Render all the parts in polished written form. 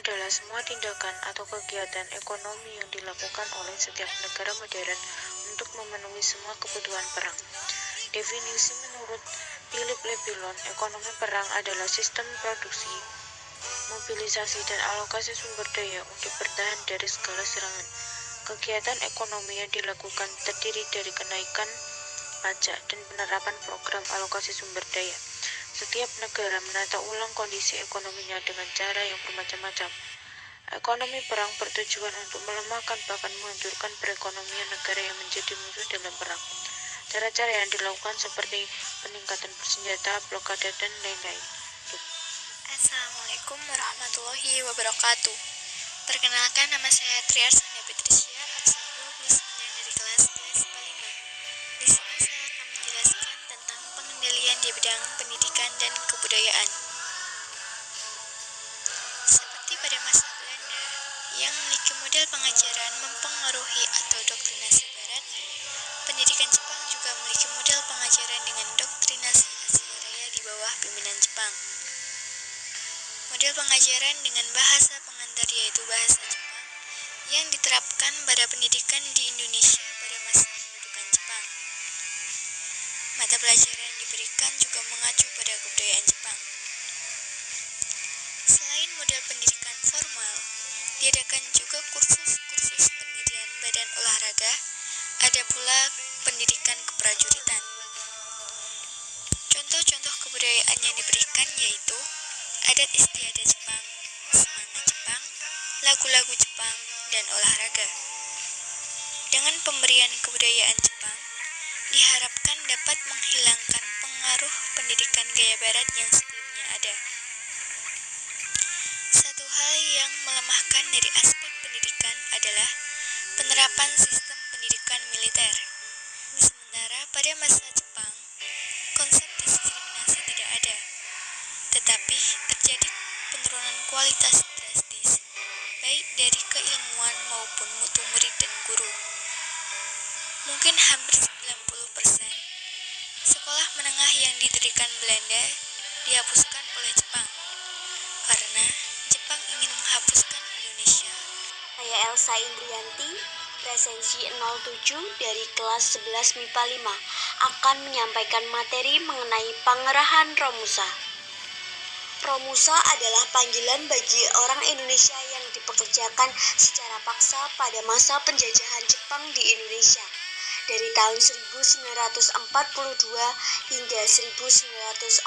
adalah semua tindakan atau kegiatan ekonomi yang dilakukan oleh setiap negara modern untuk memenuhi semua kebutuhan perang. Definisi menurut Philip Lebelon, ekonomi perang adalah sistem produksi, mobilisasi, dan alokasi sumber daya untuk bertahan dari segala serangan. Kegiatan ekonomi yang dilakukan terdiri dari kenaikan pajak dan penerapan program alokasi sumber daya. Setiap negara menata ulang kondisi ekonominya dengan cara yang bermacam-macam. Ekonomi perang bertujuan untuk melemahkan bahkan menghancurkan perekonomian negara yang menjadi musuh dalam perang. Cara-cara yang dilakukan seperti peningkatan bersenjata, blokade, dan lain-lain. Assalamualaikum warahmatullahi wabarakatuh. Perkenalkan, nama saya Triarsana Petrisya, absen 29 dari kelas IPA 5. Di sini saya akan menjelaskan tentang pengendalian di bidang pendidikan dan kebudayaan. Seperti pada masa Belanda yang memiliki model pengajaran mempengaruhi atau doktrinasi Barat, pendidikan Jepang juga memiliki model pengajaran dengan doktrinasi Asia Raya di bawah pimpinan Jepang. Model pengajaran dengan bahasa pengantar yaitu bahasa Jepang yang diterapkan pada pendidikan di Indonesia pada masa pendudukan Jepang. Mata pelajaran yang diberikan juga mengacu pada kebudayaan Jepang. Selain model pendidikan formal, diadakan juga kursus-kursus pendirian badan olahraga, ada pula pendidikan keprajuritan. Contoh-contoh kebudayaan yang diberikan yaitu adat istiadat Jepang, semangat Jepang, lagu-lagu Jepang, dan olahraga. Dengan pemberian kebudayaan Jepang, diharapkan dapat menghilangkan pengaruh pendidikan gaya barat yang sebelumnya ada. Satu hal yang melemahkan dari aspek pendidikan adalah penerapan sistem pendidikan militer. Sementara pada masa Jepang, konsep diskriminasi tidak ada, tetapi terjadi penurunan kualitas drastis, baik dari keilmuan maupun mutu murid dan guru. Mungkin hampir 90% sekolah menengah yang didirikan Belanda dihapuskan oleh Jepang, karena Jepang ingin menghapuskan Indonesia. Saya Elsa Indrianti, presensi 07 dari kelas 11 MIPA 5, akan menyampaikan materi mengenai pengerahan Romusa. Romusa adalah panggilan bagi orang Indonesia yang dipekerjakan secara paksa pada masa penjajahan Jepang di Indonesia dari tahun 1942 hingga 1945.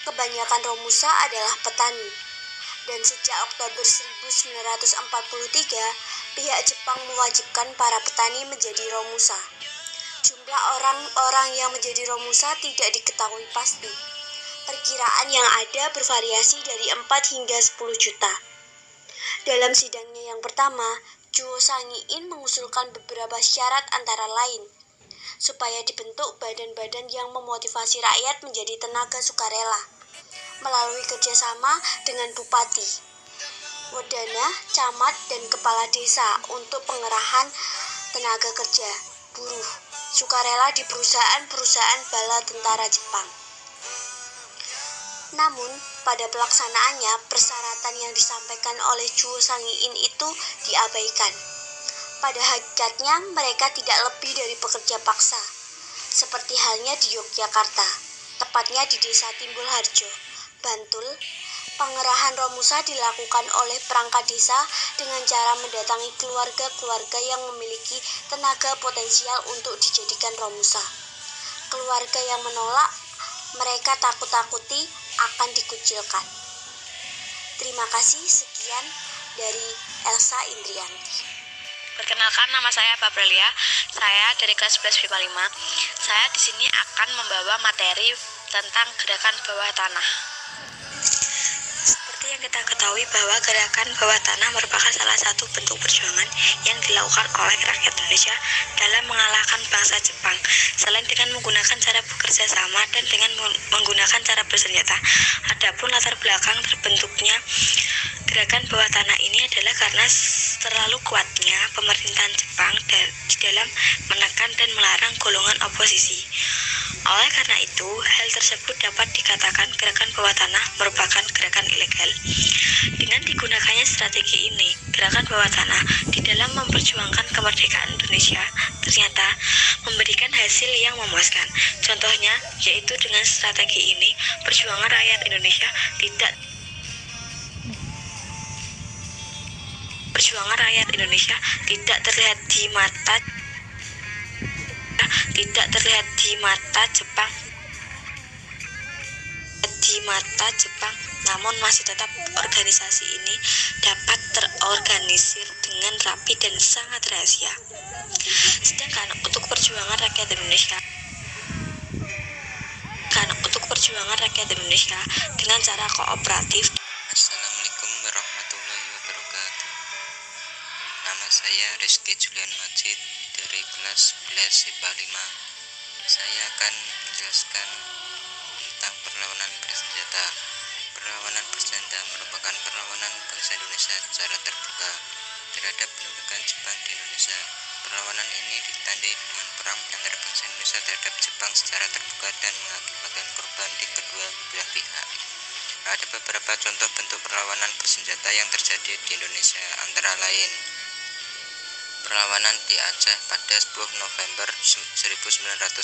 Kebanyakan Romusa adalah petani, dan sejak Oktober 1943, pihak Jepang mewajibkan para petani menjadi Romusa. Jumlah orang-orang yang menjadi Romusa tidak diketahui pasti. Perkiraan yang ada bervariasi dari 4 hingga 10 juta. Dalam sidangnya yang pertama, Chuo Sang-in mengusulkan beberapa syarat antara lain, supaya dibentuk badan-badan yang memotivasi rakyat menjadi tenaga sukarela, melalui kerjasama dengan bupati, wedana, camat, dan kepala desa untuk pengerahan tenaga kerja, buruh, sukarela di perusahaan-perusahaan bala tentara Jepang. Namun, pada pelaksanaannya, persyaratan yang disampaikan oleh Chuo Sang-in itu diabaikan. Pada hakikatnya, mereka tidak lebih dari pekerja paksa, seperti halnya di Yogyakarta, tepatnya di desa Timbul Harjo, Bantul. Pengerahan Romusa dilakukan oleh perangkat desa dengan cara mendatangi keluarga-keluarga yang memiliki tenaga potensial untuk dijadikan Romusa. Keluarga yang menolak, mereka takut-takuti akan dikucilkan. Terima kasih, sekian dari Elsa Indrianti. Perkenalkan, nama saya Paprelia. Saya dari kelas 11 MIPA 5. Saya di sini akan membawa materi tentang gerakan bawah tanah. Seperti yang kita ketahui bahwa gerakan bawah tanah merupakan salah satu bentuk perjuangan yang dilakukan oleh rakyat Indonesia dalam mengalahkan bangsa Jepang. Selain dengan menggunakan cara bekerja sama dan dengan menggunakan cara bersenjata. Adapun latar belakang terbentuknya gerakan bawah tanah ini adalah karena terlalu kuatnya pemerintahan Jepang di dalam menekan dan melarang golongan oposisi. Oleh karena itu, hal tersebut dapat dikatakan gerakan bawah tanah merupakan gerakan ilegal. Dengan digunakannya strategi ini, gerakan bawah tanah di dalam memperjuangkan kemerdekaan Indonesia ternyata memberikan hasil yang memuaskan. Contohnya, yaitu dengan strategi ini, perjuangan rakyat Indonesia tidak terlihat di mata Jepang, namun masih tetap organisasi ini dapat terorganisir dengan rapi dan sangat rahasia. Sedangkan untuk perjuangan rakyat Indonesia dengan cara kooperatif. Assalamualaikum warahmatullahi wabarakatuh. Nama saya Rizky Julian Majid dari kelas 11 IPA 5. Saya akan menjelaskan tentang perlawanan bersenjata. Perlawanan bersenjata merupakan perlawanan bangsa Indonesia secara terbuka terhadap pendudukan Jepang di Indonesia. Perlawanan ini ditandai dengan perang antara bangsa Indonesia terhadap Jepang secara terbuka dan mengakibatkan korban di kedua belah pihak. Ada beberapa contoh bentuk perlawanan bersenjata yang terjadi di Indonesia, antara lain perlawanan di Aceh pada 10 November 1942.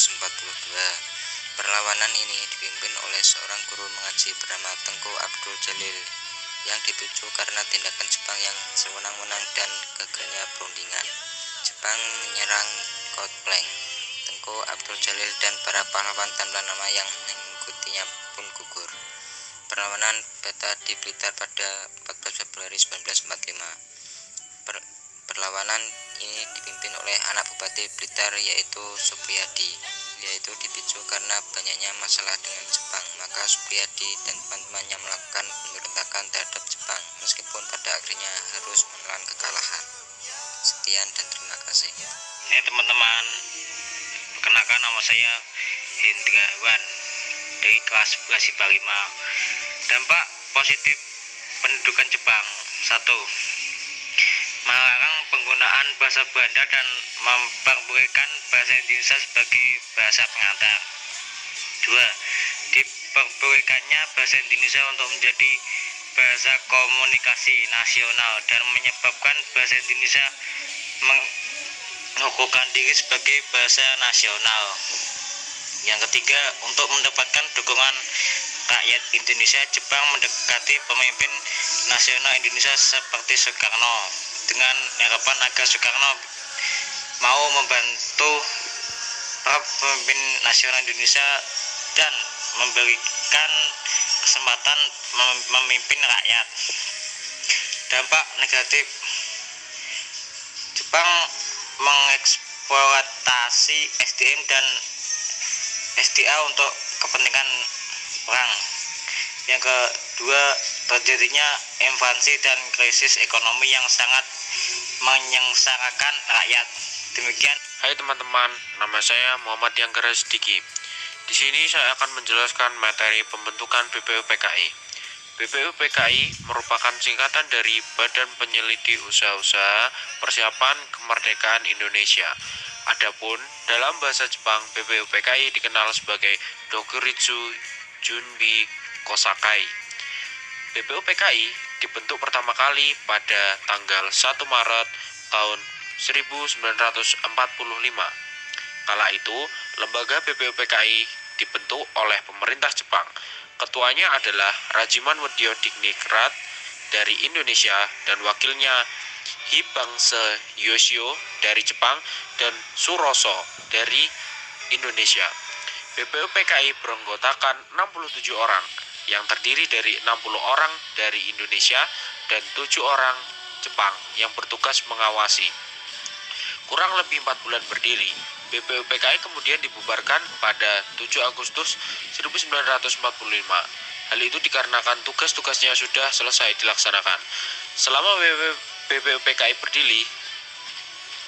Perlawanan ini dipimpin oleh seorang guru mengaji bernama Tengku Abdul Jalil yang dipicu karena tindakan Jepang yang sewenang-wenang dan gagalnya perundingan. Jepang menyerang Cold Plank. Tengku Abdul Jalil dan para pahlawan tanpa nama yang mengikutinya pun gugur. Perlawanan Beta di Blitar pada 14 Februari 1945. Perlawanan ini dipimpin oleh anak Bupati Blitar yaitu Supiyadi, yaitu dipicu karena banyaknya masalah dengan Jepang. Maka Supiyadi dan teman-temannya melakukan pemberontakan terhadap Jepang meskipun pada akhirnya harus menelan kekalahan. Sekian dan terima kasih. Ini teman-teman, perkenalkan nama saya Hendrawan dari kelas 11 IPA 5. Dampak positif pendudukan Jepang. 1. Melarang penggunaan bahasa Belanda dan memperbolehkan bahasa Indonesia sebagai bahasa pengantar. 2. Diperbolehkannya bahasa Indonesia untuk menjadi bahasa komunikasi nasional dan menyebabkan bahasa Indonesia mengukuhkan diri sebagai bahasa nasional. Yang ketiga, untuk mendapatkan dukungan rakyat Indonesia, Jepang mendekati pemimpin nasional Indonesia seperti Soekarno dengan harapan agar Soekarno mau membantu para pemimpin nasional Indonesia dan memberikan kesempatan memimpin rakyat. Dampak negatif, Jepang mengeksploitasi SDM dan SDA untuk kepentingan perang. Yang kedua, terjadinya invasi dan krisis ekonomi yang sangat menyengsarakan rakyat. Demikian. Hai teman-teman, nama saya Muhammad Yanggara Sidiki. Di sini saya akan menjelaskan materi pembentukan BPUPKI. BPUPKI merupakan singkatan dari Badan Penyelidik Usaha-usaha Persiapan Kemerdekaan Indonesia. Adapun dalam bahasa Jepang, BPUPKI dikenal sebagai Dokuritsu Junbi Kosakai. BPUPKI dibentuk pertama kali pada tanggal 1 Maret tahun 1945. Kala itu, lembaga BPUPKI dibentuk oleh pemerintah Jepang. Ketuanya adalah Rajiman Weddiodikningrat dari Indonesia dan wakilnya Hibangse Yoshio dari Jepang dan Suroso dari Indonesia. BPUPKI beranggotakan 67 orang yang terdiri dari 60 orang dari Indonesia dan 7 orang Jepang yang bertugas mengawasi. Kurang lebih 4 bulan berdiri, BPUPKI kemudian dibubarkan pada 7 Agustus 1945. Hal itu dikarenakan tugas-tugasnya sudah selesai dilaksanakan. Selama BPUPKI berdiri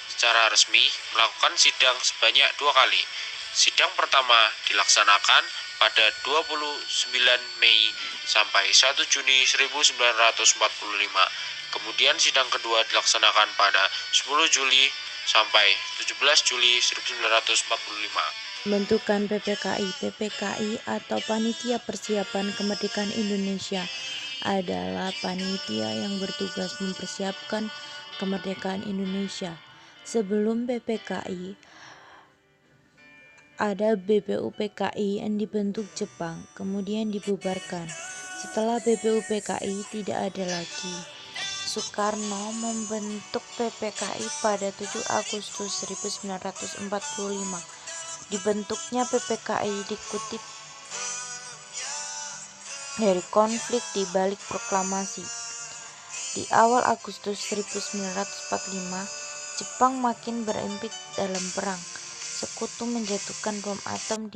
secara resmi melakukan sidang sebanyak 2 kali. Sidang pertama dilaksanakan pada 29 Mei sampai 1 Juni 1945. Kemudian sidang kedua dilaksanakan pada 10 Juli sampai 17 Juli 1945. Pembentukan PPKI. PPKI atau Panitia Persiapan Kemerdekaan Indonesia adalah panitia yang bertugas mempersiapkan kemerdekaan Indonesia. Sebelum PPKI, ada BPUPKI yang dibentuk Jepang, kemudian dibubarkan. Setelah BPUPKI tidak ada lagi. Soekarno membentuk PPKI pada 7 Agustus 1945. Dibentuknya PPKI dikutip dari konflik di balik proklamasi. Di awal Agustus 1945, Jepang makin berempit dalam perang. Sekutu menjatuhkan bom atom di